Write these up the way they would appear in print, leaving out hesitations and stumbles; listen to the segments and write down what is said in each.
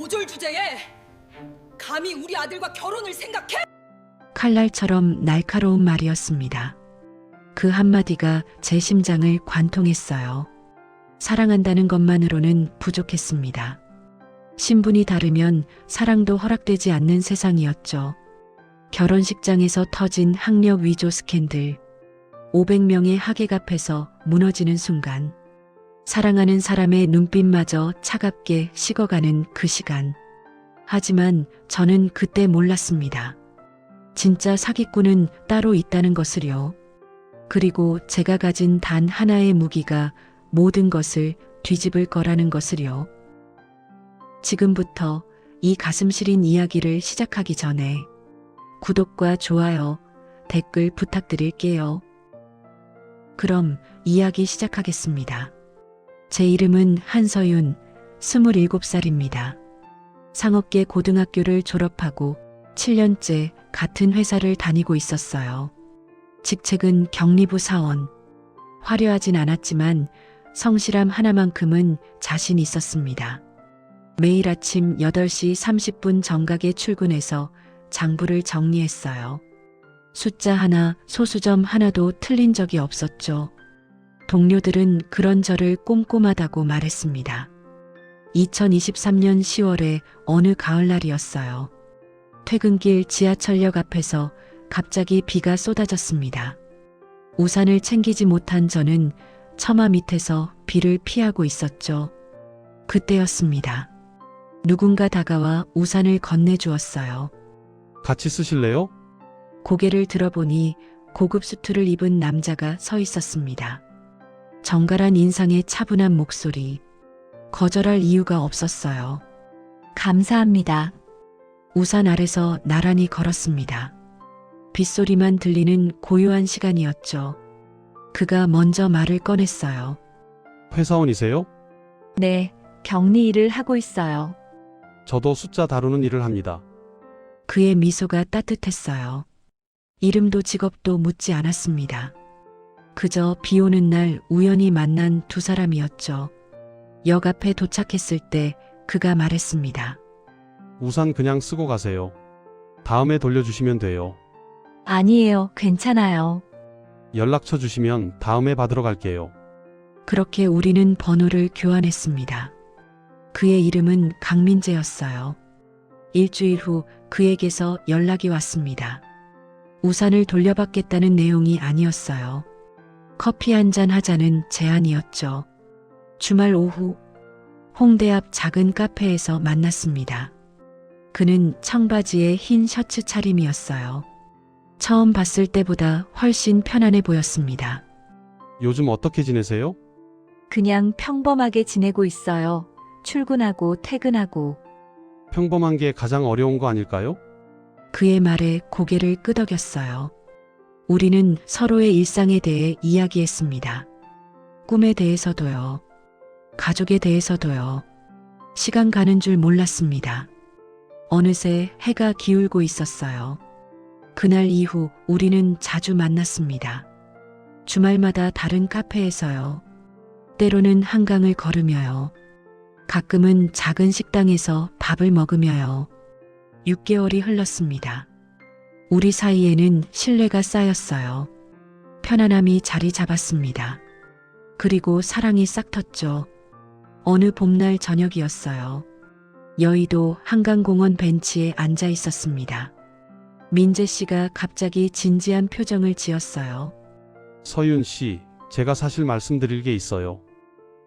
고졸 주제에 감히 우리 아들과 결혼을 생각해? 칼날처럼 날카로운 말이었습니다. 그 한마디가 제 심장을 관통했어요. 사랑한다는 것만으로는 부족했습니다. 신분이 다르면 사랑도 허락되지 않는 세상이었죠. 결혼식장에서 터진 학력 위조 스캔들, 500명의 하객 앞에서 무너지는 순간, 사랑하는 사람의 눈빛마저 차갑게 식어가는 그 시간. 하지만 저는 그때 몰랐습니다. 진짜 사기꾼은 따로 있다는 것을요. 그리고 제가 가진 단 하나의 무기가 모든 것을 뒤집을 거라는 것을요. 지금부터 이 가슴 시린 이야기를 시작하기 전에 구독과 좋아요, 댓글 부탁드릴게요. 그럼 이야기 시작하겠습니다. 제 이름은 한서윤, 27살입니다. 상업계 고등학교를 졸업하고 7년째 같은 회사를 다니고 있었어요. 직책은 경리부 사원. 화려하진 않았지만 성실함 하나만큼은 자신 있었습니다. 매일 아침 8시 30분 정각에 출근해서 장부를 정리했어요. 숫자 하나, 소수점 하나도 틀린 적이 없었죠. 동료들은 그런 저를 꼼꼼하다고 말했습니다. 2023년 10월에 어느 가을날이었어요. 퇴근길 지하철역 앞에서 갑자기 비가 쏟아졌습니다. 우산을 챙기지 못한 저는 처마 밑에서 비를 피하고 있었죠. 그때였습니다. 누군가 다가와 우산을 건네주었어요. 같이 쓰실래요? 고개를 들어보니 고급 수트를 입은 남자가 서 있었습니다. 정갈한 인상에 차분한 목소리. 거절할 이유가 없었어요. 감사합니다. 우산 아래서 나란히 걸었습니다. 빗소리만 들리는 고요한 시간이었죠. 그가 먼저 말을 꺼냈어요. 회사원이세요? 네, 격리 일을 하고 있어요. 저도 숫자 다루는 일을 합니다. 그의 미소가 따뜻했어요. 이름도 직업도 묻지 않았습니다. 그저 비 오는 날 우연히 만난 두 사람이었죠. 역 앞에 도착했을 때 그가 말했습니다. 우산 그냥 쓰고 가세요. 다음에 돌려주시면 돼요. 아니에요, 괜찮아요. 연락처 주시면 다음에 받으러 갈게요. 그렇게 우리는 번호를 교환했습니다. 그의 이름은 강민재였어요. 일주일 후 그에게서 연락이 왔습니다. 우산을 돌려받겠다는 내용이 아니었어요. 커피 한잔 하자는 제안이었죠. 주말 오후 홍대 앞 작은 카페에서 만났습니다. 그는 청바지에 흰 셔츠 차림이었어요. 처음 봤을 때보다 훨씬 편안해 보였습니다. 요즘 어떻게 지내세요? 그냥 평범하게 지내고 있어요. 출근하고 퇴근하고. 평범한 게 가장 어려운 거 아닐까요? 그의 말에 고개를 끄덕였어요. 우리는 서로의 일상에 대해 이야기했습니다. 꿈에 대해서도요. 가족에 대해서도요. 시간 가는 줄 몰랐습니다. 어느새 해가 기울고 있었어요. 그날 이후 우리는 자주 만났습니다. 주말마다 다른 카페에서요. 때로는 한강을 걸으며요. 가끔은 작은 식당에서 밥을 먹으며요. 6개월이 흘렀습니다. 우리 사이에는 신뢰가 쌓였어요. 편안함이 자리 잡았습니다. 그리고 사랑이 싹텄죠. 어느 봄날 저녁이었어요. 여의도 한강공원 벤치에 앉아 있었습니다. 민재 씨가 갑자기 진지한 표정을 지었어요. 서윤 씨, 제가 사실 말씀드릴 게 있어요.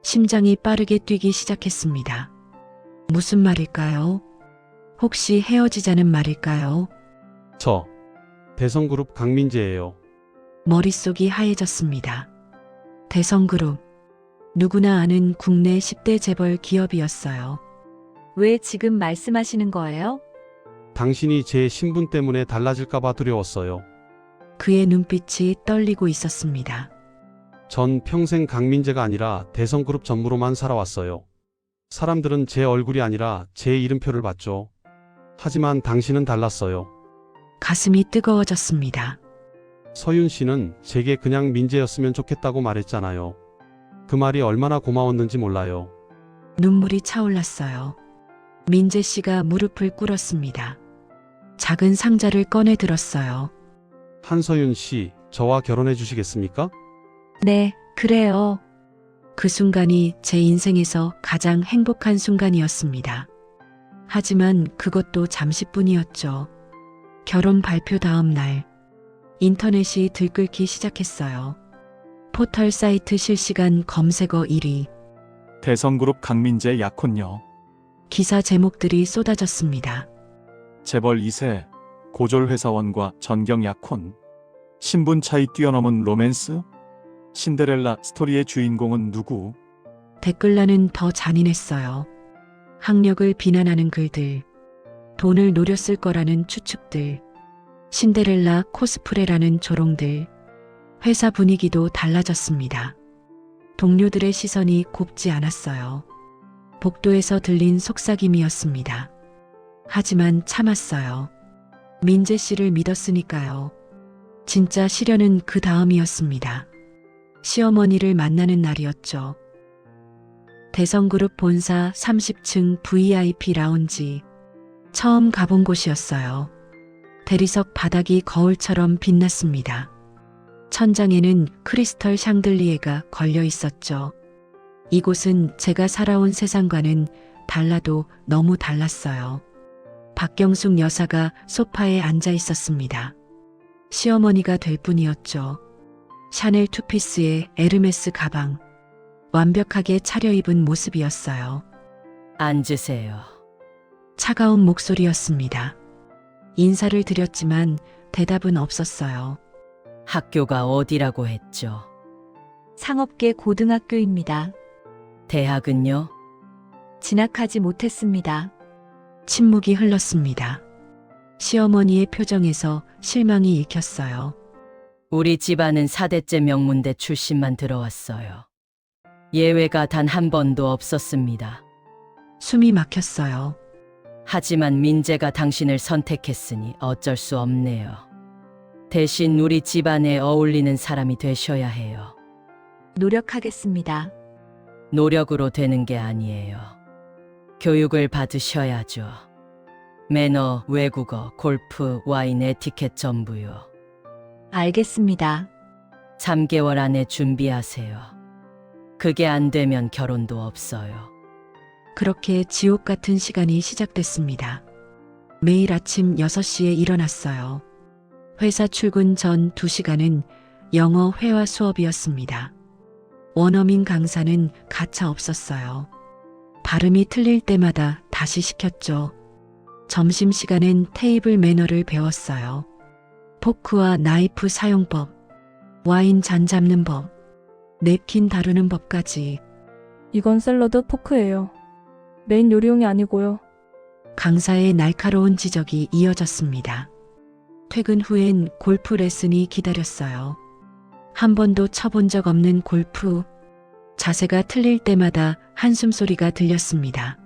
심장이 빠르게 뛰기 시작했습니다. 무슨 말일까요? 혹시 헤어지자는 말일까요? 저 대성그룹 강민재예요. 머릿속이 하얘졌습니다. 대성그룹. 누구나 아는 국내 10대 재벌 기업이었어요. 왜 지금 말씀하시는 거예요? 당신이 제 신분 때문에 달라질까봐 두려웠어요. 그의 눈빛이 떨리고 있었습니다. 전 평생 강민재가 아니라 대성그룹 전무로만 살아왔어요. 사람들은 제 얼굴이 아니라 제 이름표를 봤죠. 하지만 당신은 달랐어요. 가슴이 뜨거워졌습니다. 서윤 씨는 제게 그냥 민재였으면 좋겠다고 말했잖아요. 그 말이 얼마나 고마웠는지 몰라요. 눈물이 차올랐어요. 민재 씨가 무릎을 꿇었습니다. 작은 상자를 꺼내 들었어요. 한서윤 씨, 저와 결혼해 주시겠습니까? 네, 그래요. 그 순간이 제 인생에서 가장 행복한 순간이었습니다. 하지만 그것도 잠시뿐이었죠. 결혼 발표 다음 날, 인터넷이 들끓기 시작했어요. 포털 사이트 실시간 검색어 1위, 대성그룹 강민재 약혼녀, 기사 제목들이 쏟아졌습니다. 재벌 2세, 고졸 회사원과 전경 약혼, 신분 차이 뛰어넘은 로맨스, 신데렐라 스토리의 주인공은 누구? 댓글란은 더 잔인했어요. 학력을 비난하는 글들, 돈을 노렸을 거라는 추측들, 신데렐라 코스프레라는 조롱들, 회사 분위기도 달라졌습니다. 동료들의 시선이 곱지 않았어요. 복도에서 들린 속삭임이었습니다. 하지만 참았어요. 민재 씨를 믿었으니까요. 진짜 시련은 그 다음이었습니다. 시어머니를 만나는 날이었죠. 대성그룹 본사 30층 VIP 라운지. 처음 가본 곳이었어요. 대리석 바닥이 거울처럼 빛났습니다. 천장에는 크리스털 샹들리에가 걸려 있었죠. 이곳은 제가 살아온 세상과는 달라도 너무 달랐어요. 박경숙 여사가 소파에 앉아 있었습니다. 시어머니가 될 뿐이었죠. 샤넬 투피스에 에르메스 가방. 완벽하게 차려입은 모습이었어요. 앉으세요. 차가운 목소리였습니다. 인사를 드렸지만 대답은 없었어요. 학교가 어디라고 했죠? 상업계 고등학교입니다. 대학은요? 진학하지 못했습니다. 침묵이 흘렀습니다. 시어머니의 표정에서 실망이 읽혔어요. 우리 집안은 4대째 명문대 출신만 들어왔어요. 예외가 단 한 번도 없었습니다. 숨이 막혔어요. 하지만 민재가 당신을 선택했으니 어쩔 수 없네요. 대신 우리 집안에 어울리는 사람이 되셔야 해요. 노력하겠습니다. 노력으로 되는 게 아니에요. 교육을 받으셔야죠. 매너, 외국어, 골프, 와인, 에티켓 전부요. 알겠습니다. 3개월 안에 준비하세요. 그게 안 되면 결혼도 없어요. 그렇게 지옥 같은 시간이 시작됐습니다. 매일 아침 6시에 일어났어요. 회사 출근 전 2시간은 영어 회화 수업이었습니다. 원어민 강사는 가차 없었어요. 발음이 틀릴 때마다 다시 시켰죠. 점심시간엔 테이블 매너를 배웠어요. 포크와 나이프 사용법, 와인 잔 잡는 법, 냅킨 다루는 법까지. 이건 샐러드 포크예요. 메인 요리용이 아니고요. 강사의 날카로운 지적이 이어졌습니다. 퇴근 후엔 골프 레슨이 기다렸어요. 한 번도 쳐본 적 없는 골프. 자세가 틀릴 때마다 한숨 소리가 들렸습니다.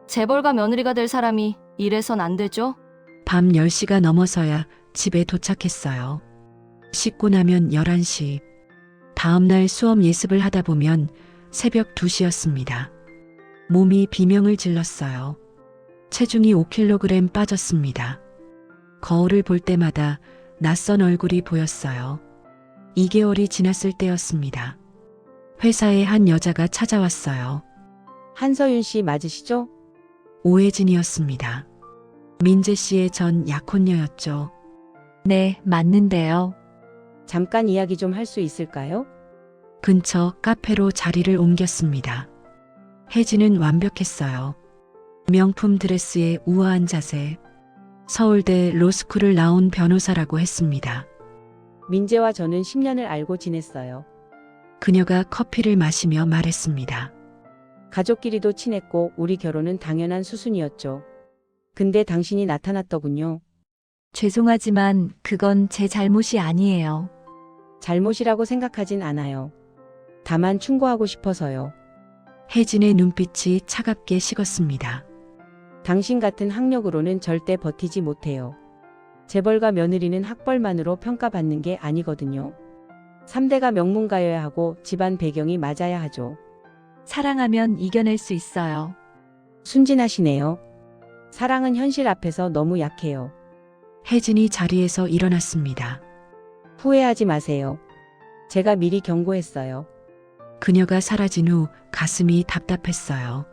재벌가 며느리가 될 사람이 이래선 안 되죠? 밤 10시가 넘어서야 집에 도착했어요. 씻고 나면 11시. 다음날 수업 예습을 하다 보면 새벽 2시였습니다. 몸이 비명을 질렀어요. 체중이 5kg 빠졌습니다. 거울을 볼 때마다 낯선 얼굴이 보였어요. 2개월이 지났을 때였습니다. 회사에 한 여자가 찾아왔어요. 한서윤 씨 맞으시죠? 오혜진이었습니다. 민재 씨의 전 약혼녀였죠. 네, 맞는데요. 잠깐 이야기 좀 할 수 있을까요? 근처 카페로 자리를 옮겼습니다. 혜진은 완벽했어요. 명품 드레스에 우아한 자세. 서울대 로스쿨을 나온 변호사라고 했습니다. 민재와 저는 10년을 알고 지냈어요. 그녀가 커피를 마시며 말했습니다. 가족끼리도 친했고 우리 결혼은 당연한 수순이었죠. 근데 당신이 나타났더군요. 죄송하지만 그건 제 잘못이 아니에요. 잘못이라고 생각하진 않아요. 다만 충고하고 싶어서요. 혜진의 눈빛이 차갑게 식었습니다. 당신 같은 학력으로는 절대 버티지 못해요. 재벌가 며느리는 학벌만으로 평가받는 게 아니거든요. 3대가 명문가여야 하고 집안 배경이 맞아야 하죠. 사랑하면 이겨낼 수 있어요. 순진하시네요. 사랑은 현실 앞에서 너무 약해요. 혜진이 자리에서 일어났습니다. 후회하지 마세요. 제가 미리 경고했어요. 그녀가 사라진 후 가슴이 답답했어요.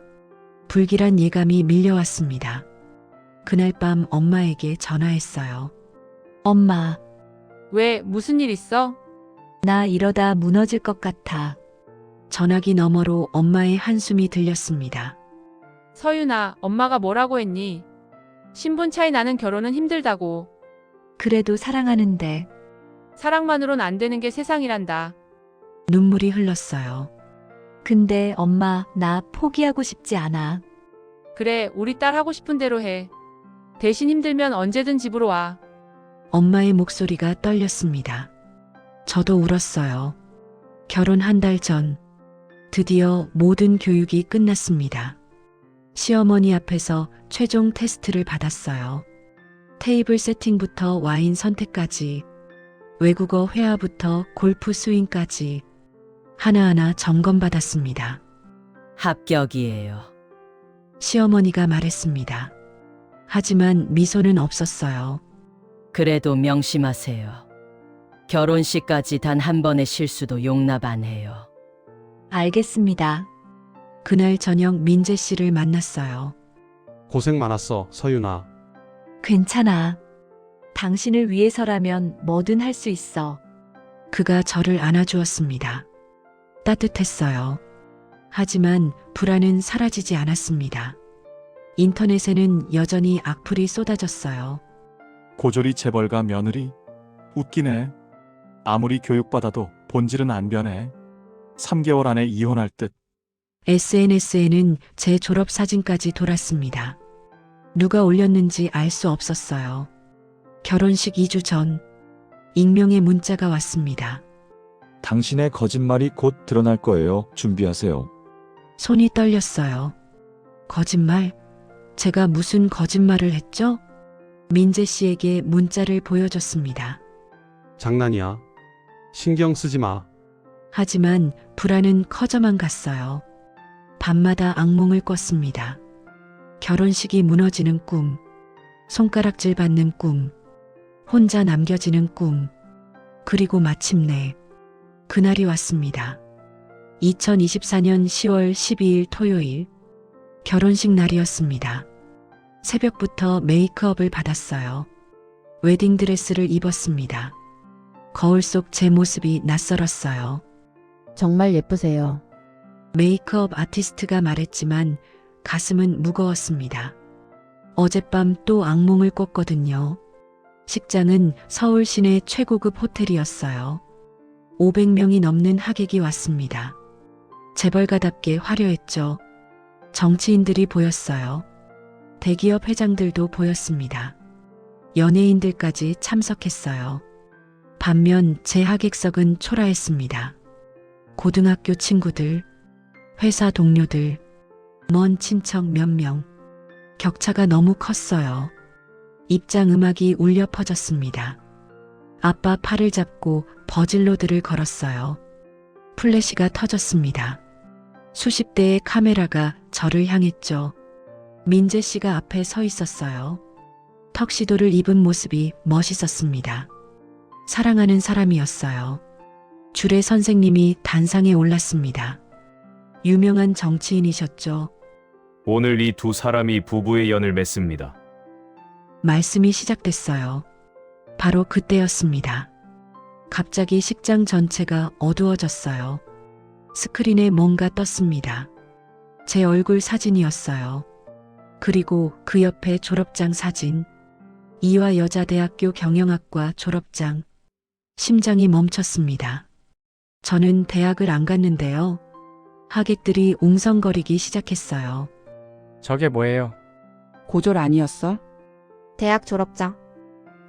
불길한 예감이 밀려왔습니다. 그날 밤 엄마에게 전화했어요. 엄마, 왜, 무슨 일 있어? 나 이러다 무너질 것 같아. 전화기 너머로 엄마의 한숨이 들렸습니다. 서윤아, 엄마가 뭐라고 했니? 신분 차이 나는 결혼은 힘들다고. 그래도 사랑하는데. 사랑만으론 안 되는 게 세상이란다. 눈물이 흘렀어요. 근데 엄마, 나 포기하고 싶지 않아. 그래, 우리 딸 하고 싶은 대로 해. 대신 힘들면 언제든 집으로 와. 엄마의 목소리가 떨렸습니다. 저도 울었어요. 결혼 한 달 전, 드디어 모든 교육이 끝났습니다. 시어머니 앞에서 최종 테스트를 받았어요. 테이블 세팅부터 와인 선택까지, 외국어 회화부터 골프 스윙까지 하나하나 점검받았습니다. 합격이에요. 시어머니가 말했습니다. 하지만 미소는 없었어요. 그래도 명심하세요. 결혼식까지 단 한 번의 실수도 용납 안 해요. 알겠습니다. 그날 저녁 민재 씨를 만났어요. 고생 많았어, 서윤아. 괜찮아. 당신을 위해서라면 뭐든 할 수 있어. 그가 저를 안아주었습니다. 따뜻했어요. 하지만 불안은 사라지지 않았습니다. 인터넷에는 여전히 악플이 쏟아졌어요. 고졸이 재벌가 며느리? 웃기네. 아무리 교육받아도 본질은 안 변해. 3개월 안에 이혼할 듯. SNS에는 제 졸업 사진까지 돌았습니다. 누가 올렸는지 알 수 없었어요. 결혼식 2주 전, 익명의 문자가 왔습니다. 당신의 거짓말이 곧 드러날 거예요. 준비하세요. 손이 떨렸어요. 거짓말? 제가 무슨 거짓말을 했죠? 민재 씨에게 문자를 보여줬습니다. 장난이야. 신경 쓰지 마. 하지만 불안은 커져만 갔어요. 밤마다 악몽을 꿨습니다. 결혼식이 무너지는 꿈, 손가락질 받는 꿈, 혼자 남겨지는 꿈, 그리고 마침내 그날이 왔습니다. 2024년 10월 12일 토요일, 결혼식 날이었습니다. 새벽부터 메이크업을 받았어요. 웨딩드레스를 입었습니다. 거울 속 제 모습이 낯설었어요. 정말 예쁘세요. 메이크업 아티스트가 말했지만 가슴은 무거웠습니다. 어젯밤 또 악몽을 꿨거든요. 식장은 서울 시내 최고급 호텔이었어요. 500명이 넘는 하객이 왔습니다. 재벌가답게 화려했죠. 정치인들이 보였어요. 대기업 회장들도 보였습니다. 연예인들까지 참석했어요. 반면 제 하객석은 초라했습니다. 고등학교 친구들, 회사 동료들, 먼 친척 몇 명. 격차가 너무 컸어요. 입장 음악이 울려 퍼졌습니다. 아빠 팔을 잡고 버질로드를 걸었어요. 플래시가 터졌습니다. 수십 대의 카메라가 저를 향했죠. 민재 씨가 앞에 서 있었어요. 턱시도를 입은 모습이 멋있었습니다. 사랑하는 사람이었어요. 줄의 선생님이 단상에 올랐습니다. 유명한 정치인이셨죠. 오늘 이 두 사람이 부부의 연을 맺습니다. 말씀이 시작됐어요. 바로 그때였습니다. 갑자기 식장 전체가 어두워졌어요. 스크린에 뭔가 떴습니다. 제 얼굴 사진이었어요. 그리고 그 옆에 졸업장 사진. 이화 여자대학교 경영학과 졸업장. 심장이 멈췄습니다. 저는 대학을 안 갔는데요. 하객들이 웅성거리기 시작했어요. 저게 뭐예요? 고졸 아니었어? 대학 졸업장.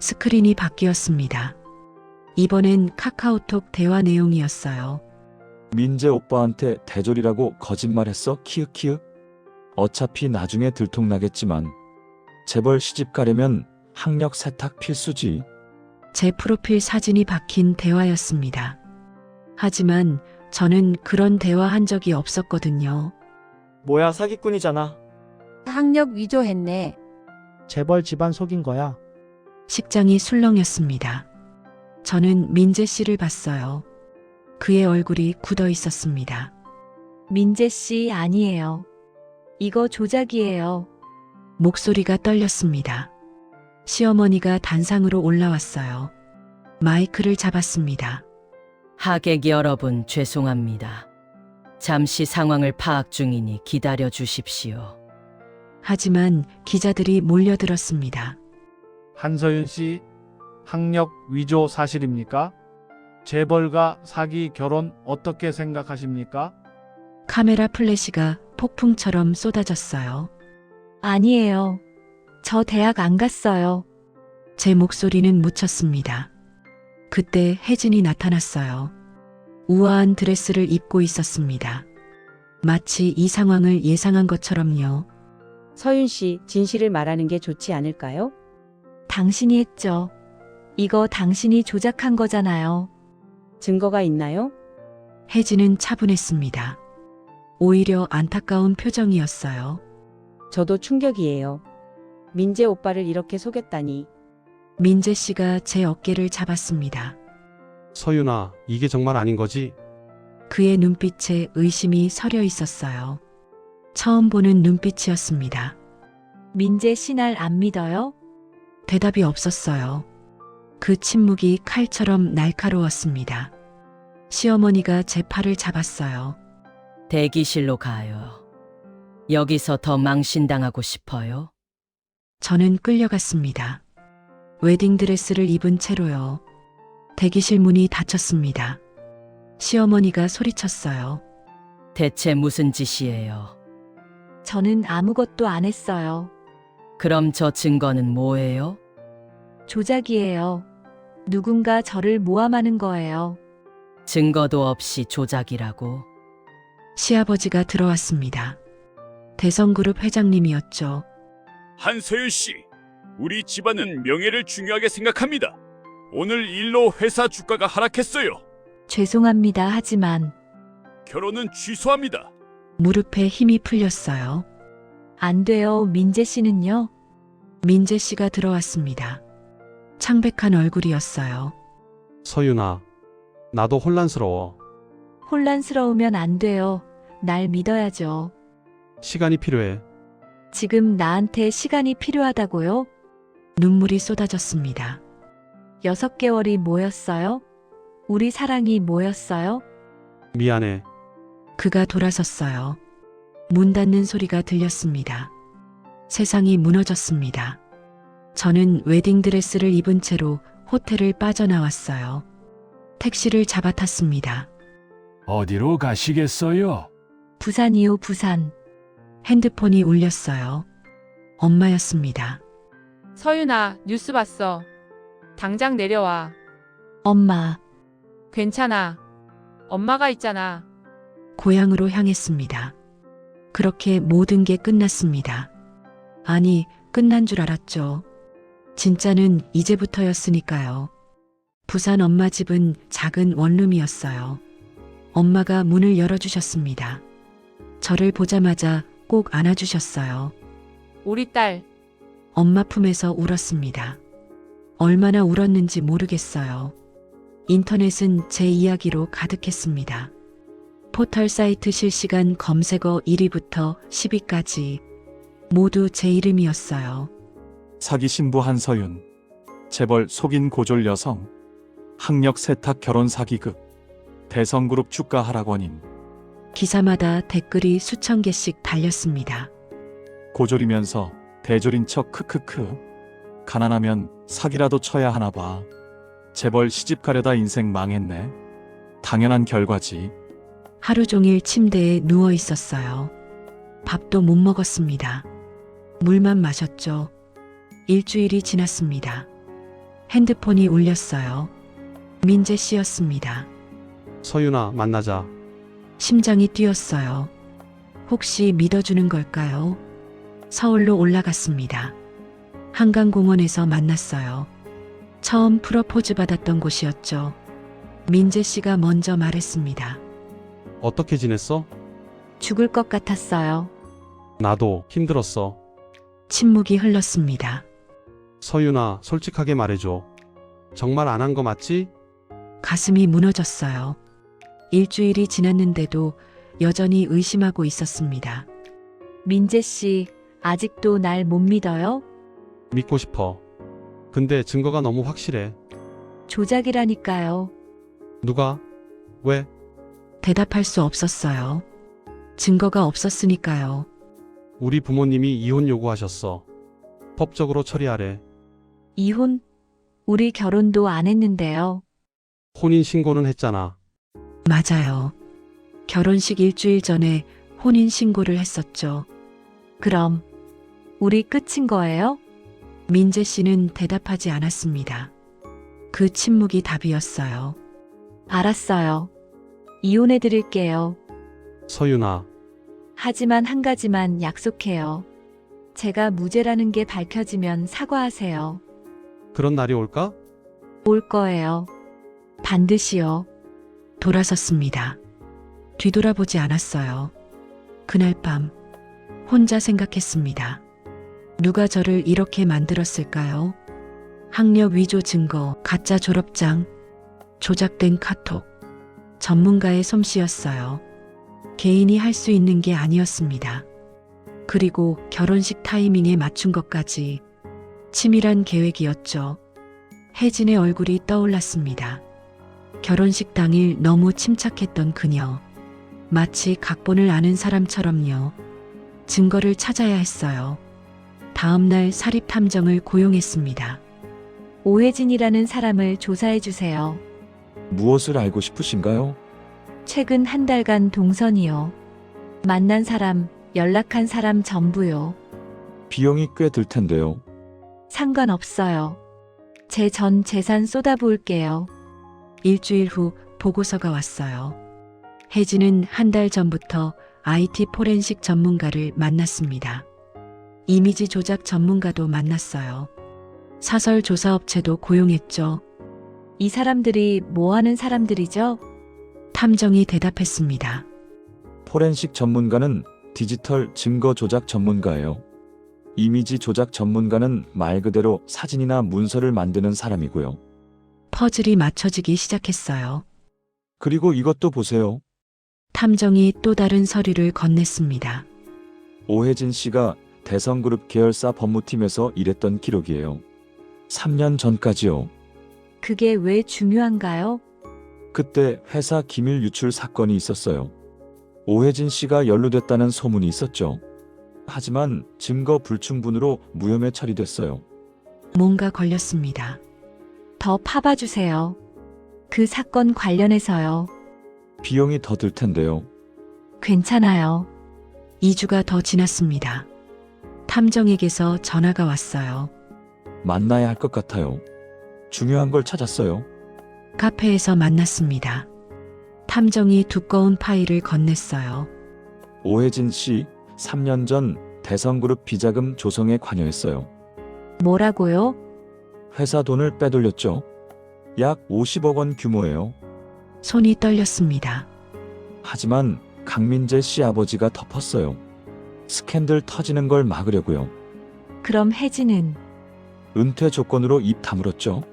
스크린이 바뀌었습니다. 이번엔 카카오톡 대화 내용이었어요. 민재 오빠한테 대졸이라고 거짓말했어? 키읔키읔. 어차피 나중에 들통나겠지만 재벌 시집 가려면 학력 세탁 필수지. 제 프로필 사진이 박힌 대화였습니다. 하지만 저는 그런 대화한 적이 없었거든요. 뭐야, 사기꾼이잖아. 학력 위조했네. 재벌 집안 속인 거야. 식장이 술렁였습니다. 저는 민재 씨를 봤어요. 그의 얼굴이 굳어 있었습니다. 민재 씨 아니에요. 이거 조작이에요. 목소리가 떨렸습니다. 시어머니가 단상으로 올라왔어요. 마이크를 잡았습니다. 하객 여러분 죄송합니다. 잠시 상황을 파악 중이니 기다려 주십시오. 하지만 기자들이 몰려들었습니다. 한서윤 씨, 학력 위조 사실입니까? 재벌과 사기 결혼 어떻게 생각하십니까? 카메라 플래시가 폭풍처럼 쏟아졌어요. 아니에요. 저 대학 안 갔어요. 제 목소리는 묻혔습니다. 그때 혜진이 나타났어요. 우아한 드레스를 입고 있었습니다. 마치 이 상황을 예상한 것처럼요. 서윤 씨, 진실을 말하는 게 좋지 않을까요? 당신이 했죠. 이거 당신이 조작한 거잖아요. 증거가 있나요? 혜진은 차분했습니다. 오히려 안타까운 표정이었어요. 저도 충격이에요. 민재 오빠를 이렇게 속였다니. 민재 씨가 제 어깨를 잡았습니다. 서윤아, 이게 정말 아닌 거지? 그의 눈빛에 의심이 서려 있었어요. 처음 보는 눈빛이었습니다. 민재 씨 날 안 믿어요? 대답이 없었어요. 그 침묵이 칼처럼 날카로웠습니다. 시어머니가 제 팔을 잡았어요. 대기실로 가요. 여기서 더 망신당하고 싶어요? 저는 끌려갔습니다. 웨딩드레스를 입은 채로요. 대기실 문이 닫혔습니다. 시어머니가 소리쳤어요. 대체 무슨 짓이에요? 저는 아무것도 안 했어요. 그럼 저 증거는 뭐예요? 조작이에요. 누군가 저를 모함하는 거예요. 증거도 없이 조작이라고? 시아버지가 들어왔습니다. 대성그룹 회장님이었죠. 한서윤 씨, 우리 집안은 명예를 중요하게 생각합니다. 오늘 일로 회사 주가가 하락했어요. 죄송합니다. 하지만 결혼은 취소합니다. 무릎에 힘이 풀렸어요. 안 돼요. 민재 씨는요? 민재 씨가 들어왔습니다. 창백한 얼굴이었어요. 서윤아, 나도 혼란스러워. 혼란스러우면 안 돼요. 날 믿어야죠. 시간이 필요해. 지금 나한테 시간이 필요하다고요? 눈물이 쏟아졌습니다. 6개월이 뭐였어요? 우리 사랑이 뭐였어요? 미안해. 그가 돌아섰어요. 문 닫는 소리가 들렸습니다. 세상이 무너졌습니다. 저는 웨딩드레스를 입은 채로 호텔을 빠져나왔어요. 택시를 잡아탔습니다. 어디로 가시겠어요? 부산이요, 부산. 핸드폰이 울렸어요. 엄마였습니다. 서윤아, 뉴스 봤어. 당장 내려와. 엄마, 괜찮아. 엄마가 있잖아. 고향으로 향했습니다. 그렇게 모든 게 끝났습니다. 아니, 끝난 줄 알았죠. 진짜는 이제부터였으니까요. 부산 엄마 집은 작은 원룸이었어요. 엄마가 문을 열어주셨습니다. 저를 보자마자 꼭 안아주셨어요. 우리 딸. 엄마 품에서 울었습니다. 얼마나 울었는지 모르겠어요. 인터넷은 제 이야기로 가득했습니다. 포털 사이트 실시간 검색어 1위부터 10위까지 모두 제 이름이었어요. 사기 신부 한서윤, 재벌 속인 고졸 여성, 학력 세탁 결혼 사기극, 대성그룹 주가 하락원인. 기사마다 댓글이 수천 개씩 달렸습니다. 고졸이면서 대졸인 척 크크크. 가난하면 사기라도 쳐야 하나 봐. 재벌 시집 가려다 인생 망했네. 당연한 결과지. 하루 종일 침대에 누워 있었어요. 밥도 못 먹었습니다. 물만 마셨죠. 일주일이 지났습니다. 핸드폰이 울렸어요. 민재 씨였습니다. 서윤아, 만나자. 심장이 뛰었어요. 혹시 믿어주는 걸까요? 서울로 올라갔습니다. 한강공원에서 만났어요. 처음 프로포즈 받았던 곳이었죠. 민재 씨가 먼저 말했습니다. 어떻게 지냈어? 죽을 것 같았어요. 나도 힘들었어. 침묵이 흘렀습니다. 서윤아, 솔직하게 말해줘. 정말 안 한 거 맞지? 가슴이 무너졌어요. 일주일이 지났는데도 여전히 의심하고 있었습니다. 민재 씨, 아직도 날 못 믿어요? 믿고 싶어. 근데 증거가 너무 확실해. 조작이라니까요. 누가? 왜? 대답할 수 없었어요. 증거가 없었으니까요. 우리 부모님이 이혼 요구하셨어. 법적으로 처리하래. 이혼? 우리 결혼도 안 했는데요. 혼인 신고는 했잖아. 맞아요. 결혼식 일주일 전에 혼인 신고를 했었죠. 그럼 우리 끝인 거예요? 민재 씨는 대답하지 않았습니다. 그 침묵이 답이었어요. 알았어요. 이혼해 드릴게요. 서윤아, 하지만 한 가지만 약속해요. 제가 무죄라는 게 밝혀지면 사과하세요. 그런 날이 올까? 올 거예요. 반드시요. 돌아섰습니다. 뒤돌아보지 않았어요. 그날 밤 혼자 생각했습니다. 누가 저를 이렇게 만들었을까요? 학력 위조 증거, 가짜 졸업장, 조작된 카톡. 전문가의 솜씨였어요. 개인이 할 수 있는 게 아니었습니다. 그리고 결혼식 타이밍에 맞춘 것까지 치밀한 계획이었죠. 혜진의 얼굴이 떠올랐습니다. 결혼식 당일 너무 침착했던 그녀. 마치 각본을 아는 사람처럼요. 증거를 찾아야 했어요. 다음 날 사립탐정을 고용했습니다. 오혜진이라는 사람을 조사해 주세요. 무엇을 알고 싶으신가요? 최근 한 달간 동선이요. 만난 사람, 연락한 사람 전부요. 비용이 꽤 들 텐데요. 상관없어요. 제 전 재산 쏟아부을게요. 일주일 후 보고서가 왔어요. 혜진은 한 달 전부터 IT 포렌식 전문가를 만났습니다. 이미지 조작 전문가도 만났어요. 사설 조사업체도 고용했죠. 이 사람들이 뭐 하는 사람들이죠? 탐정이 대답했습니다. 포렌식 전문가는 디지털 증거 조작 전문가예요. 이미지 조작 전문가는 말 그대로 사진이나 문서를 만드는 사람이고요. 퍼즐이 맞춰지기 시작했어요. 그리고 이것도 보세요. 탐정이 또 다른 서류를 건넸습니다. 오혜진 씨가 대성그룹 계열사 법무팀에서 일했던 기록이에요. 3년 전까지요. 그게 왜 중요한가요? 그때 회사 기밀 유출 사건이 있었어요. 오혜진 씨가 연루됐다는 소문이 있었죠. 하지만 증거 불충분으로 무혐의 처리됐어요. 뭔가 걸렸습니다. 더 파봐주세요. 그 사건 관련해서요. 비용이 더 들 텐데요. 괜찮아요. 2주가 더 지났습니다. 탐정에게서 전화가 왔어요. 만나야 할 것 같아요. 중요한 걸 찾았어요. 카페에서 만났습니다. 탐정이 두꺼운 파일을 건넸어요. 오혜진 씨, 3년 전 대성그룹 비자금 조성에 관여했어요. 뭐라고요? 회사 돈을 빼돌렸죠. 약 50억 원 규모예요. 손이 떨렸습니다. 하지만 강민재 씨 아버지가 덮었어요. 스캔들 터지는 걸 막으려고요. 그럼 혜진은 은퇴 조건으로 입 다물었죠.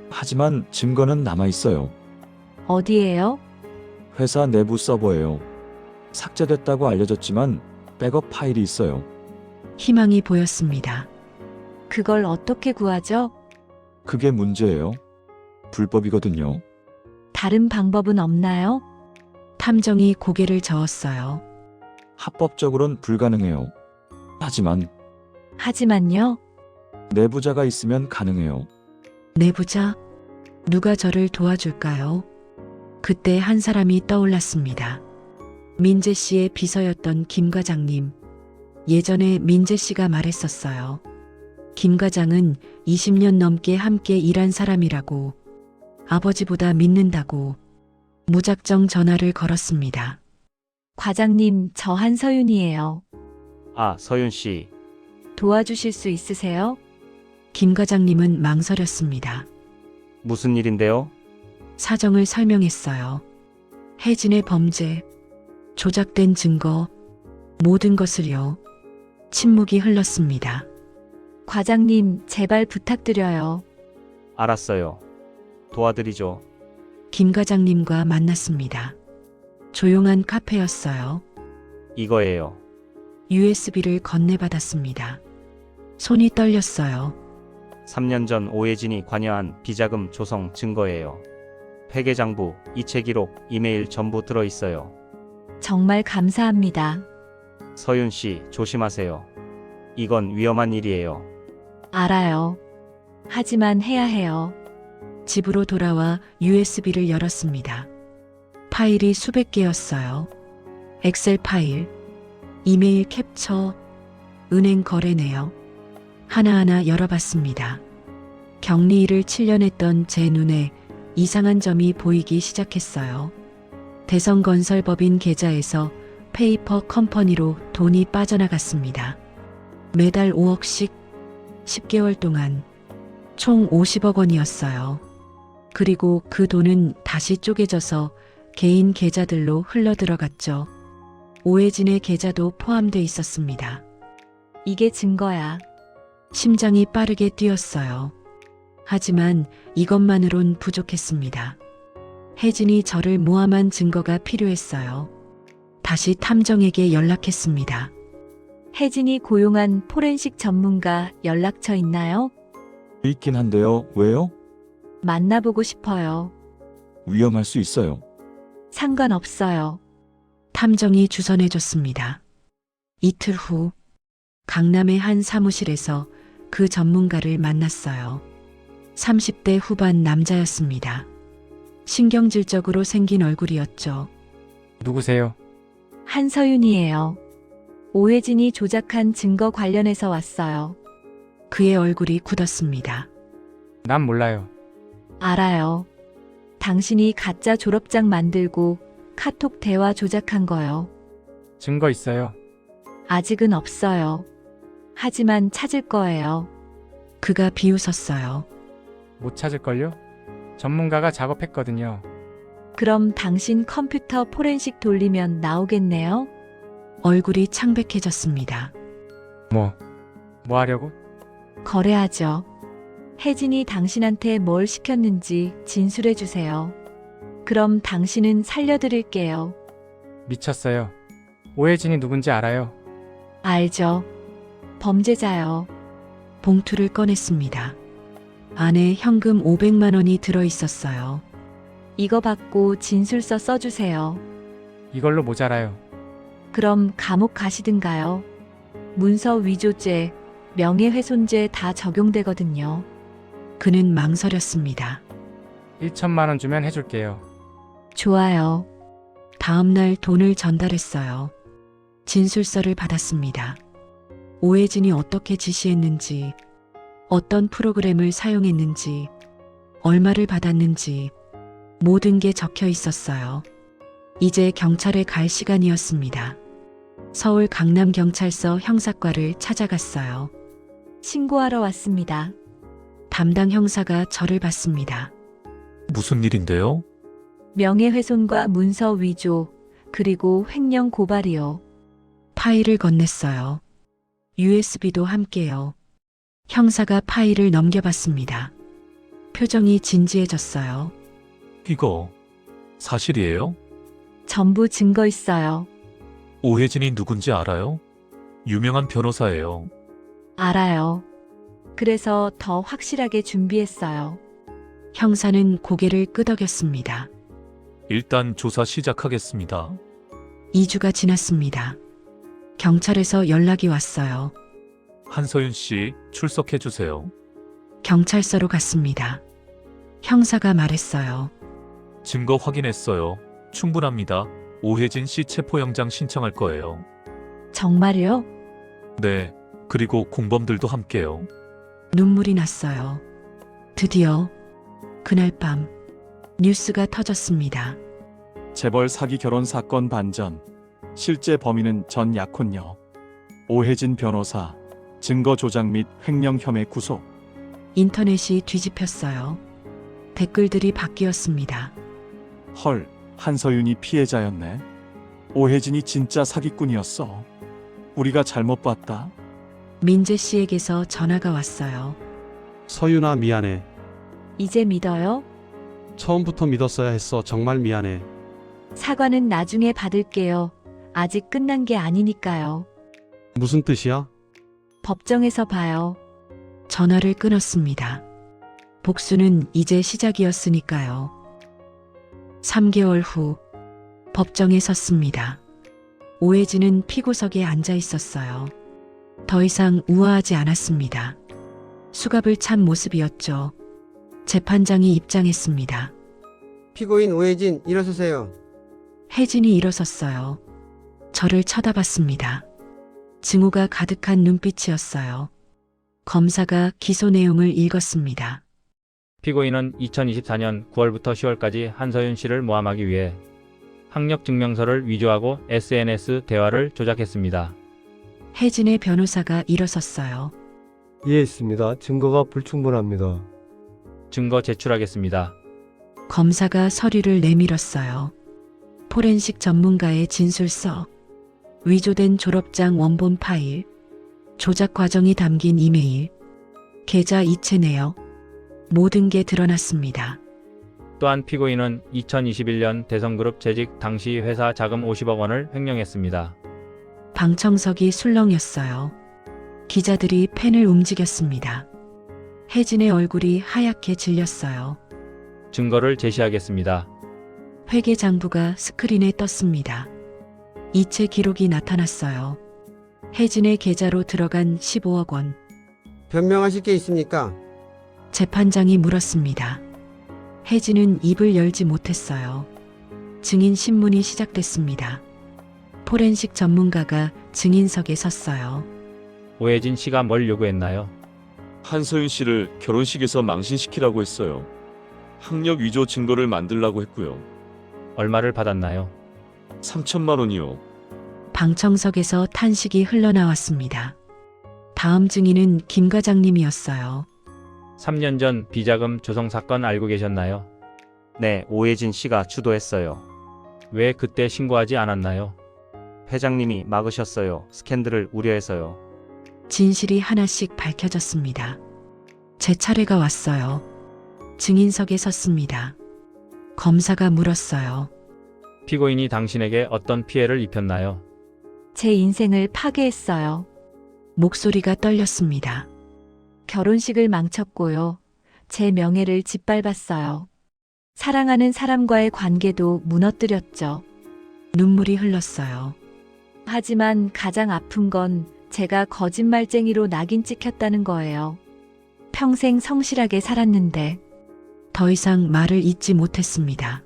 하지만 증거는 남아있어요. 어디예요? 회사 내부 서버예요. 삭제됐다고 알려졌지만 백업 파일이 있어요. 희망이 보였습니다. 그걸 어떻게 구하죠? 그게 문제예요. 불법이거든요. 다른 방법은 없나요? 탐정이 고개를 저었어요. 합법적으론 불가능해요. 하지만요. 내부자가 있으면 가능해요. 내부자? 누가 저를 도와줄까요? 그때 한 사람이 떠올랐습니다. 민재 씨의 비서였던 김 과장님. 예전에 민재 씨가 말했었어요. 김 과장은 20년 넘게 함께 일한 사람이라고, 아버지보다 믿는다고. 무작정 전화를 걸었습니다. 과장님, 저 한서윤이에요. 아, 서윤 씨. 도와주실 수 있으세요? 김 과장님은 망설였습니다. 무슨 일인데요? 사정을 설명했어요. 혜진의 범죄, 조작된 증거, 모든 것을요. 침묵이 흘렀습니다. 과장님, 제발 부탁드려요. 알았어요. 도와드리죠. 김 과장님과 만났습니다. 조용한 카페였어요. 이거예요. USB를 건네받았습니다. 손이 떨렸어요. 3년 전 오해진이 관여한 비자금 조성 증거예요. 회계장부, 이체 기록, 이메일 전부 들어있어요. 정말 감사합니다. 서윤 씨, 조심하세요. 이건 위험한 일이에요. 알아요. 하지만 해야 해요. 집으로 돌아와 USB를 열었습니다. 파일이 수백 개였어요. 엑셀 파일, 이메일 캡처, 은행 거래 내역. 하나하나 열어봤습니다. 격리 일을 7년 했던 제 눈에 이상한 점이 보이기 시작했어요. 대성건설법인 계좌에서 페이퍼 컴퍼니로 돈이 빠져나갔습니다. 매달 5억씩 10개월 동안 총 50억 원이었어요. 그리고 그 돈은 다시 쪼개져서 개인 계좌들로 흘러들어갔죠. 오해진의 계좌도 포함돼 있었습니다. 이게 증거야. 심장이 빠르게 뛰었어요. 하지만 이것만으론 부족했습니다. 혜진이 저를 모함한 증거가 필요했어요. 다시 탐정에게 연락했습니다. 혜진이 고용한 포렌식 전문가 연락처 있나요? 있긴 한데요. 왜요? 만나보고 싶어요. 위험할 수 있어요. 상관없어요. 탐정이 주선해줬습니다. 이틀 후 강남의 한 사무실에서 그 전문가를 만났어요. 30대 후반 남자였습니다. 신경질적으로 생긴 얼굴이었죠. 누구세요? 한서윤이에요. 오해진이 조작한 증거 관련해서 왔어요. 그의 얼굴이 굳었습니다. 난 몰라요. 알아요. 당신이 가짜 졸업장 만들고 카톡 대화 조작한 거요. 증거 있어요. 아직은 없어요. 하지만 찾을 거예요. 그가 비웃었어요. 못 찾을걸요? 전문가가 작업했거든요. 그럼 당신 컴퓨터 포렌식 돌리면 나오겠네요? 얼굴이 창백해졌습니다. 뭐 하려고? 거래하죠. 혜진이 당신한테 뭘 시켰는지 진술해 주세요. 그럼 당신은 살려드릴게요. 미쳤어요. 오해진이 누군지 알아요. 알죠. 범죄자요. 봉투를 꺼냈습니다. 안에 현금 500만 원이 들어있었어요. 이거 받고 진술서 써주세요. 이걸로 모자라요. 그럼 감옥 가시든가요. 문서 위조죄, 명예훼손죄 다 적용되거든요. 그는 망설였습니다. 1천만 원 주면 해줄게요. 좋아요. 다음 날 돈을 전달했어요. 진술서를 받았습니다. 오해진이 어떻게 지시했는지, 어떤 프로그램을 사용했는지, 얼마를 받았는지 모든 게 적혀 있었어요. 이제 경찰에 갈 시간이었습니다. 서울 강남경찰서 형사과를 찾아갔어요. 신고하러 왔습니다. 담당 형사가 저를 봤습니다. 무슨 일인데요? 명예훼손과 문서 위조, 그리고 횡령 고발이요. 파일을 건넸어요. USB도 함께요. 형사가 파일을 넘겨봤습니다. 표정이 진지해졌어요. 이거 사실이에요? 전부 증거 있어요. 오해진이 누군지 알아요? 유명한 변호사예요. 알아요. 그래서 더 확실하게 준비했어요. 형사는 고개를 끄덕였습니다. 일단 조사 시작하겠습니다. 2주가 지났습니다. 경찰에서 연락이 왔어요. 한서윤 씨, 출석해 주세요. 경찰서로 갔습니다. 형사가 말했어요. 증거 확인했어요. 충분합니다. 오해진 씨 체포영장 신청할 거예요. 정말요? 네, 그리고 공범들도 함께요. 눈물이 났어요. 드디어 그날 밤 뉴스가 터졌습니다. 재벌 사기 결혼 사건 반전. 실제 범인은 전 약혼녀. 오해진 변호사. 증거 조작 및 횡령 혐의 구속. 인터넷이 뒤집혔어요. 댓글들이 바뀌었습니다. 헐, 한서윤이 피해자였네. 오해진이 진짜 사기꾼이었어. 우리가 잘못 봤다. 민재 씨에게서 전화가 왔어요. 서윤아, 미안해. 이제 믿어요? 처음부터 믿었어야 했어. 정말 미안해. 사과는 나중에 받을게요. 아직 끝난 게 아니니까요. 무슨 뜻이야? 법정에서 봐요. 전화를 끊었습니다. 복수는 이제 시작이었으니까요. 3개월 후 법정에 섰습니다. 오해진은 피고석에 앉아 있었어요. 더 이상 우아하지 않았습니다. 수갑을 찬 모습이었죠. 재판장이 입장했습니다. 피고인 오해진 일어서세요. 혜진이 일어섰어요. 저를 쳐다봤습니다. 증오가 가득한 눈빛이었어요. 검사가 기소 내용을 읽었습니다. 피고인은 2024년 9월부터 10월까지 한서윤 씨를 모함하기 위해 학력 증명서를 위조하고 SNS 대화를 조작했습니다. 혜진의 변호사가 일어섰어요. 이해했습니다. 증거가 불충분합니다. 증거 제출하겠습니다. 검사가 서류를 내밀었어요. 포렌식 전문가의 진술서, 위조된 졸업장 원본 파일, 조작 과정이 담긴 이메일, 계좌 이체 내역, 모든 게 드러났습니다. 또한 피고인은 2021년 대성그룹 재직 당시 회사 자금 50억 원을 횡령했습니다. 방청석이 술렁였어요. 기자들이 펜을 움직였습니다. 혜진의 얼굴이 하얗게 질렸어요. 증거를 제시하겠습니다. 회계장부가 스크린에 떴습니다. 이체 기록이 나타났어요. 혜진의 계좌로 들어간 15억 원. 변명하실 게 있습니까? 재판장이 물었습니다. 혜진은 입을 열지 못했어요. 증인 신문이 시작됐습니다. 포렌식 전문가가 증인석에 섰어요. 오해진 씨가 뭘 요구했나요? 한서윤 씨를 결혼식에서 망신시키라고 했어요. 학력 위조 증거를 만들라고 했고요. 얼마를 받았나요? 3천만 원이요. 방청석에서 탄식이 흘러나왔습니다. 다음 증인은 김 과장님이었어요. 3년 전 비자금 조성 사건 알고 계셨나요? 네, 오해진 씨가 주도했어요. 왜 그때 신고하지 않았나요? 회장님이 막으셨어요. 스캔들을 우려해서요. 진실이 하나씩 밝혀졌습니다. 제 차례가 왔어요. 증인석에 섰습니다. 검사가 물었어요. 피고인이 당신에게 어떤 피해를 입혔나요? 제 인생을 파괴했어요. 목소리가 떨렸습니다. 결혼식을 망쳤고요. 제 명예를 짓밟았어요. 사랑하는 사람과의 관계도 무너뜨렸죠. 눈물이 흘렀어요. 하지만 가장 아픈 건 제가 거짓말쟁이로 낙인 찍혔다는 거예요. 평생 성실하게 살았는데 더 이상 말을 잇지 못했습니다.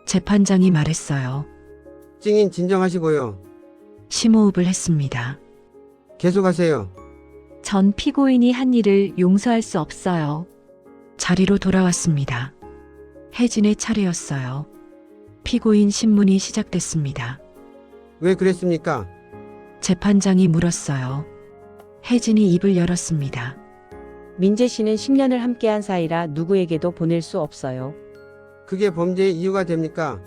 재판장이 말했어요. 증인 진정하시고요. 심호흡을 했습니다. 계속하세요. 전 피고인이 한 일을 용서할 수 없어요. 자리로 돌아왔습니다. 혜진의 차례였어요. 피고인 신문이 시작됐습니다. 왜 그랬습니까? 재판장이 물었어요. 혜진이 입을 열었습니다. 민재 씨는 10년을 함께한 사이라 누구에게도 보낼 수 없어요. 그게 범죄의 이유가 됩니까?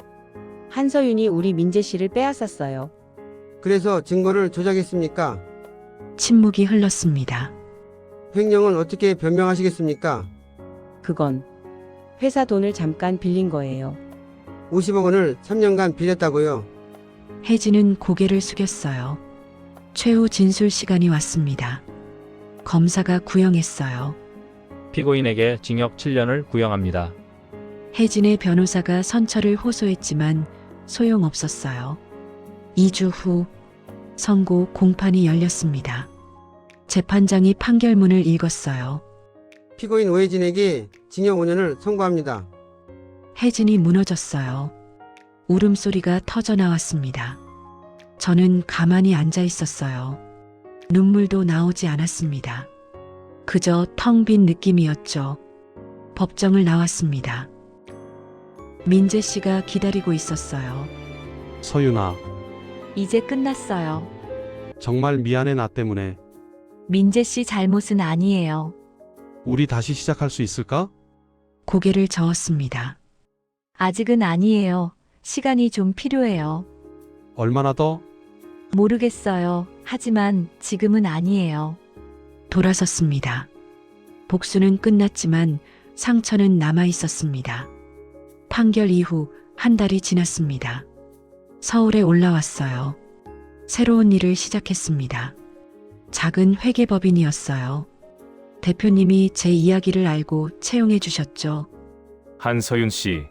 한서윤이 우리 민재 씨를 빼앗았어요. 그래서 증거를 조작했습니까? 침묵이 흘렀습니다. 횡령은 어떻게 변명하시겠습니까? 그건 회사 돈을 잠깐 빌린 거예요. 50억 원을 3년간 빌렸다고요? 혜진은 고개를 숙였어요. 최후 진술 시간이 왔습니다. 검사가 구형했어요. 피고인에게 징역 7년을 구형합니다. 혜진의 변호사가 선처를 호소했지만 소용없었어요. 2주 후 선고 공판이 열렸습니다. 재판장이 판결문을 읽었어요. 피고인 오해진에게 징역 5년을 선고합니다. 혜진이 무너졌어요. 울음소리가 터져나왔습니다. 저는 가만히 앉아 있었어요. 눈물도 나오지 않았습니다. 그저 텅 빈 느낌이었죠. 법정을 나왔습니다. 민재 씨가 기다리고 있었어요. 서윤아, 이제 끝났어요. 정말 미안해. 나 때문에. 민재 씨 잘못은 아니에요. 우리 다시 시작할 수 있을까? 고개를 저었습니다. 아직은 아니에요. 시간이 좀 필요해요. 얼마나 더? 모르겠어요. 하지만 지금은 아니에요. 돌아섰습니다. 복수는 끝났지만 상처는 남아 있었습니다. 판결 이후 한 달이 지났습니다. 서울에 올라왔어요. 새로운 일을 시작했습니다. 작은 회계법인이었어요. 대표님이 제 이야기를 알고 채용해 주셨죠. 한서윤 씨,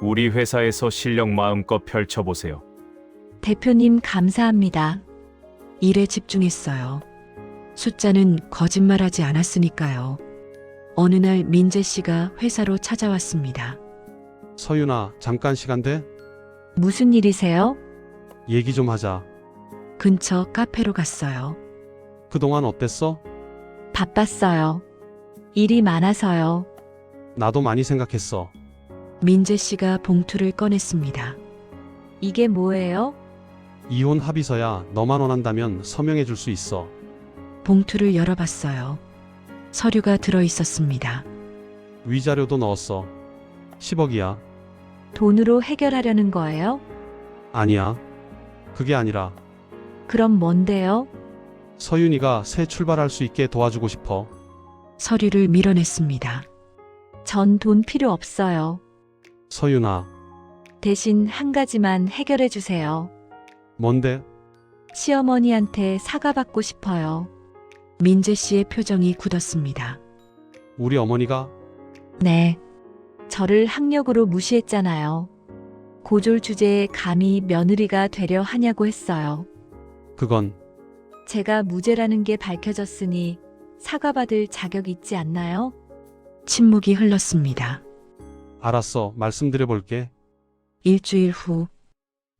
우리 회사에서 실력 마음껏 펼쳐보세요. 대표님 감사합니다. 일에 집중했어요. 숫자는 거짓말하지 않았으니까요. 어느 날 민재 씨가 회사로 찾아왔습니다. 서윤아, 잠깐 시간 돼? 무슨 일이세요? 얘기 좀 하자. 근처 카페로 갔어요. 그동안 어땠어? 바빴어요. 일이 많아서요. 나도 많이 생각했어. 민재 씨가 봉투를 꺼냈습니다. 이게 뭐예요? 이혼 합의서야. 너만 원한다면 서명해 줄 수 있어. 봉투를 열어봤어요. 서류가 들어 있었습니다. 위자료도 넣었어. 10억이야. 돈으로 해결하려는 거예요? 아니야. 그게 아니라 그럼 뭔데요? 서윤이가 새 출발할 수 있게 도와주고 싶어. 서류를 밀어냈습니다. 전 돈 필요 없어요. 서윤아, 대신 한 가지만 해결해 주세요. 뭔데? 시어머니한테 사과받고 싶어요. 민재 씨의 표정이 굳었습니다. 우리 어머니가? 네. 저를 학력으로 무시했잖아요. 고졸 주제에 감히 며느리가 되려 하냐고 했어요. 그건 제가 무죄라는 게 밝혀졌으니 사과받을 자격 있지 않나요? 침묵이 흘렀습니다. 알았어. 말씀드려 볼게. 일주일 후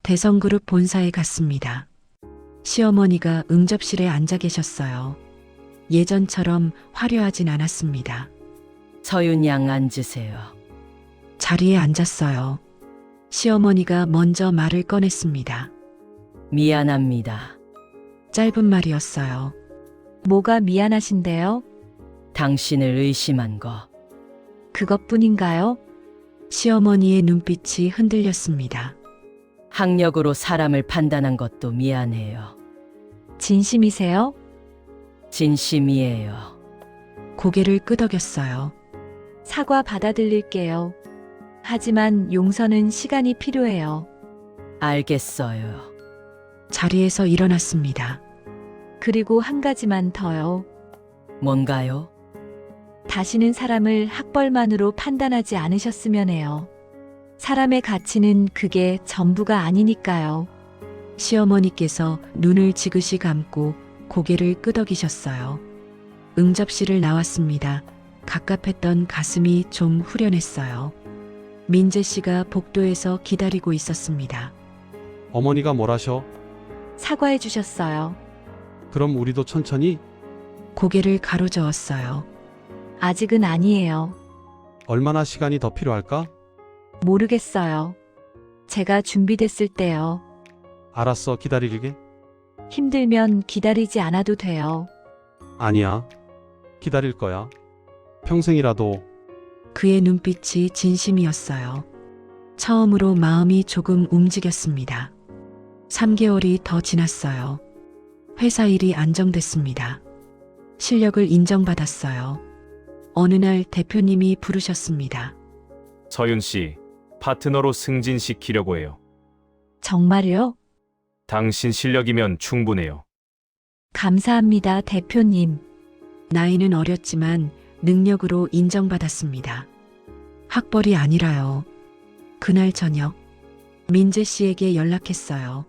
대성그룹 본사에 갔습니다. 시어머니가 응접실에 앉아 계셨어요. 예전처럼 화려하진 않았습니다. 서윤 양 앉으세요. 자리에 앉았어요. 시어머니가 먼저 말을 꺼냈습니다. 미안합니다. 짧은 말이었어요. 뭐가 미안하신데요? 당신을 의심한 거. 그것뿐인가요? 시어머니의 눈빛이 흔들렸습니다. 학력으로 사람을 판단한 것도 미안해요. 진심이세요? 진심이에요. 고개를 끄덕였어요. 사과 받아들일게요. 하지만 용서는 시간이 필요해요. 알겠어요. 자리에서 일어났습니다. 그리고 한 가지만 더요. 뭔가요? 다시는 사람을 학벌만으로 판단하지 않으셨으면 해요. 사람의 가치는 그게 전부가 아니니까요. 시어머니께서 눈을 지그시 감고 고개를 끄덕이셨어요. 응접실을 나왔습니다. 갑갑했던 가슴이 좀 후련했어요. 민재 씨가 복도에서 기다리고 있었습니다. 어머니가 뭘 하셔? 사과해 주셨어요. 그럼 우리도 천천히? 고개를 가로저었어요. 아직은 아니에요. 얼마나 시간이 더 필요할까? 모르겠어요. 제가 준비됐을 때요. 알았어. 기다릴게. 힘들면 기다리지 않아도 돼요. 아니야. 기다릴 거야. 평생이라도. 그의 눈빛이 진심이었어요. 처음으로 마음이 조금 움직였습니다. 3개월이 더 지났어요. 회사 일이 안정됐습니다. 실력을 인정받았어요. 어느 날 대표님이 부르셨습니다. 서윤 씨, 파트너로 승진시키려고 해요. 정말요? 당신 실력이면 충분해요. 감사합니다, 대표님. 나이는 어렸지만 능력으로 인정받았습니다. 학벌이 아니라요. 그날 저녁 민재 씨에게 연락했어요.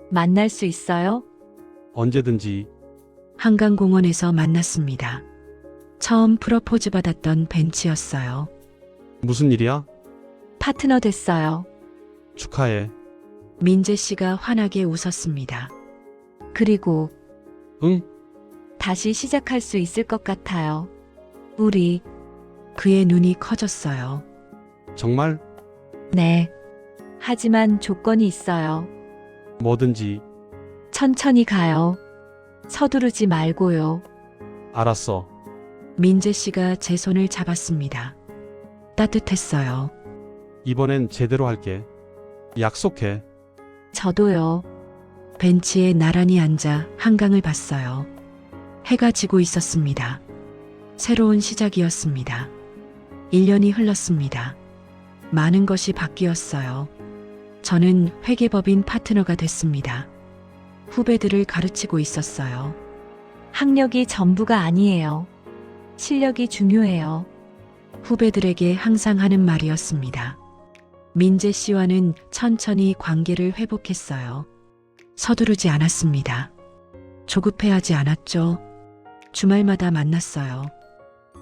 만날 수 있어요? 언제든지. 한강공원에서 만났습니다. 처음 프로포즈 받았던 벤치였어요. 무슨 일이야? 파트너 됐어요. 축하해. 민재 씨가 환하게 웃었습니다. 그리고 응? 다시 시작할 수 있을 것 같아요. 우리. 그의 눈이 커졌어요. 정말? 네. 하지만 조건이 있어요. 뭐든지. 천천히 가요. 서두르지 말고요. 알았어. 민재 씨가 제 손을 잡았습니다. 따뜻했어요. 이번엔 제대로 할게. 약속해. 저도요. 벤치에 나란히 앉아 한강을 봤어요. 해가 지고 있었습니다. 새로운 시작이었습니다. 1년이 흘렀습니다. 많은 것이 바뀌었어요. 저는 회계법인 파트너가 됐습니다. 후배들을 가르치고 있었어요. 학력이 전부가 아니에요. 실력이 중요해요. 후배들에게 항상 하는 말이었습니다. 민재 씨와는 천천히 관계를 회복했어요. 서두르지 않았습니다. 조급해하지 않았죠. 주말마다 만났어요.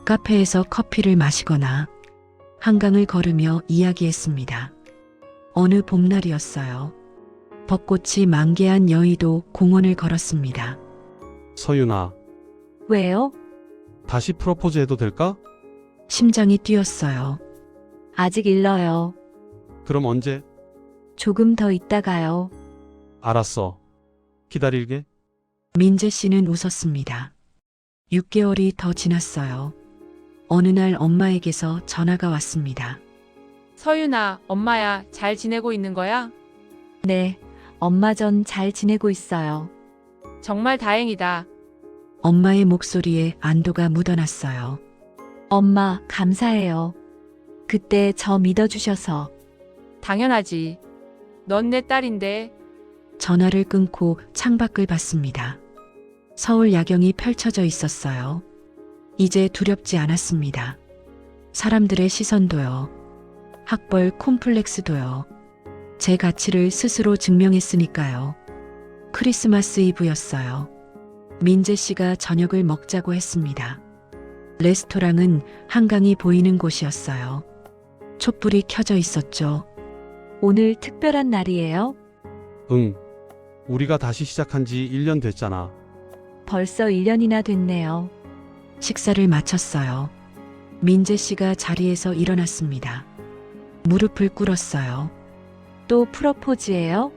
카페에서 커피를 마시거나 한강을 걸으며 이야기했습니다. 어느 봄날이었어요. 벚꽃이 만개한 여의도 공원을 걸었습니다. 서윤아, 왜요? 다시 프로포즈 해도 될까? 심장이 뛰었어요. 아직 일러요. 그럼 언제? 조금 더 있다가요. 알았어. 기다릴게. 민재 씨는 웃었습니다. 6개월이 더 지났어요. 어느 날 엄마에게서 전화가 왔습니다. 서윤아, 엄마야, 잘 지내고 있는 거야? 네, 엄마 전 잘 지내고 있어요. 정말 다행이다. 엄마의 목소리에 안도가 묻어났어요. 엄마, 감사해요. 그때 저 믿어주셔서. 당연하지. 넌 내 딸인데. 전화를 끊고 창밖을 봤습니다. 서울 야경이 펼쳐져 있었어요. 이제 두렵지 않았습니다. 사람들의 시선도요. 학벌 콤플렉스도요. 제 가치를 스스로 증명했으니까요. 크리스마스 이브였어요. 민재 씨가 저녁을 먹자고 했습니다. 레스토랑은 한강이 보이는 곳이었어요. 촛불이 켜져 있었죠. 오늘 특별한 날이에요? 응. 우리가 다시 시작한 지 1년 됐잖아. 벌써 1년이나 됐네요. 식사를 마쳤어요. 민재 씨가 자리에서 일어났습니다. 무릎을 꿇었어요. 또 프로포즈예요?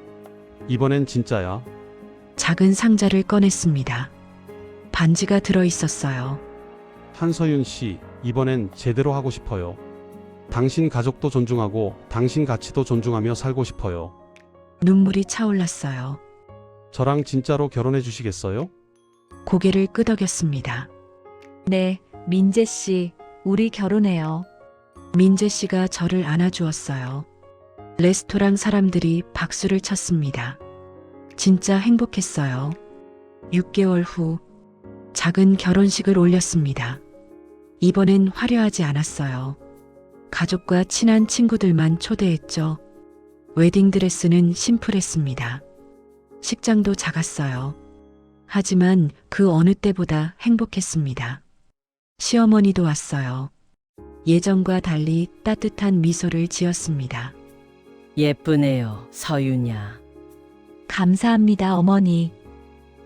이번엔 진짜야. 작은 상자를 꺼냈습니다. 반지가 들어 있었어요. 한서윤 씨, 이번엔 제대로 하고 싶어요. 당신 가족도 존중하고 당신 가치도 존중하며 살고 싶어요. 눈물이 차올랐어요. 저랑 진짜로 결혼해 주시겠어요? 고개를 끄덕였습니다. 네, 민재 씨, 우리 결혼해요. 민재 씨가 저를 안아주었어요. 레스토랑 사람들이 박수를 쳤습니다. 진짜 행복했어요. 6개월 후 작은 결혼식을 올렸습니다. 이번엔 화려하지 않았어요. 가족과 친한 친구들만 초대했죠. 웨딩드레스는 심플했습니다. 식장도 작았어요. 하지만 그 어느 때보다 행복했습니다. 시어머니도 왔어요. 예전과 달리 따뜻한 미소를 지었습니다. 예쁘네요, 서윤야. 감사합니다, 어머니.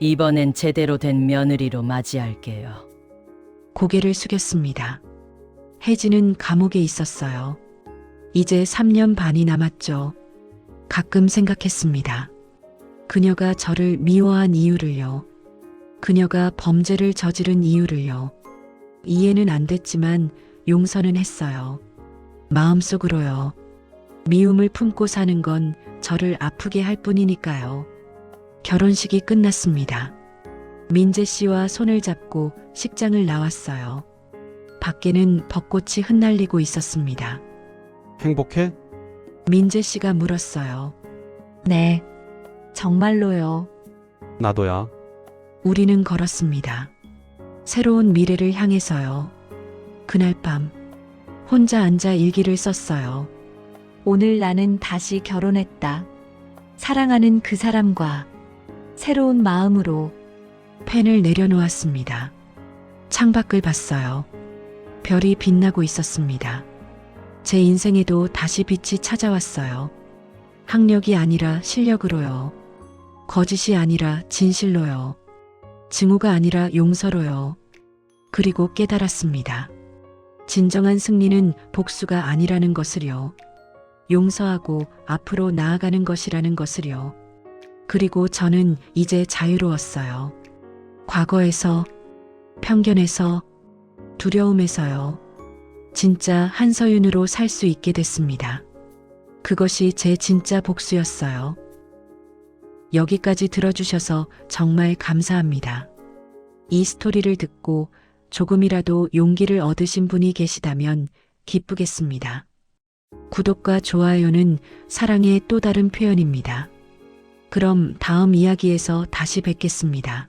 이번엔 제대로 된 며느리로 맞이할게요. 고개를 숙였습니다. 혜진은 감옥에 있었어요. 이제 3년 반이 남았죠. 가끔 생각했습니다. 그녀가 저를 미워한 이유를요. 그녀가 범죄를 저지른 이유를요. 이해는 안 됐지만 용서는 했어요. 마음속으로요. 미움을 품고 사는 건 저를 아프게 할 뿐이니까요. 결혼식이 끝났습니다. 민재 씨와 손을 잡고 식장을 나왔어요. 밖에는 벚꽃이 흩날리고 있었습니다. 행복해? 민재 씨가 물었어요. 네, 정말로요. 나도야. 우리는 걸었습니다. 새로운 미래를 향해서요. 그날 밤 혼자 앉아 일기를 썼어요. 오늘 나는 다시 결혼했다. 사랑하는 그 사람과 새로운 마음으로. 펜을 내려놓았습니다. 창밖을 봤어요. 별이 빛나고 있었습니다. 제 인생에도 다시 빛이 찾아왔어요. 학력이 아니라 실력으로요. 거짓이 아니라 진실로요. 증오가 아니라 용서로요. 그리고 깨달았습니다. 진정한 승리는 복수가 아니라는 것을요. 용서하고 앞으로 나아가는 것이라는 것을요. 그리고 저는 이제 자유로웠어요. 과거에서, 편견에서, 두려움에서요. 진짜 한서윤으로 살 수 있게 됐습니다. 그것이 제 진짜 복수였어요. 여기까지 들어주셔서 정말 감사합니다. 이 스토리를 듣고 조금이라도 용기를 얻으신 분이 계시다면 기쁘겠습니다. 구독과 좋아요는 사랑의 또 다른 표현입니다. 그럼 다음 이야기에서 다시 뵙겠습니다.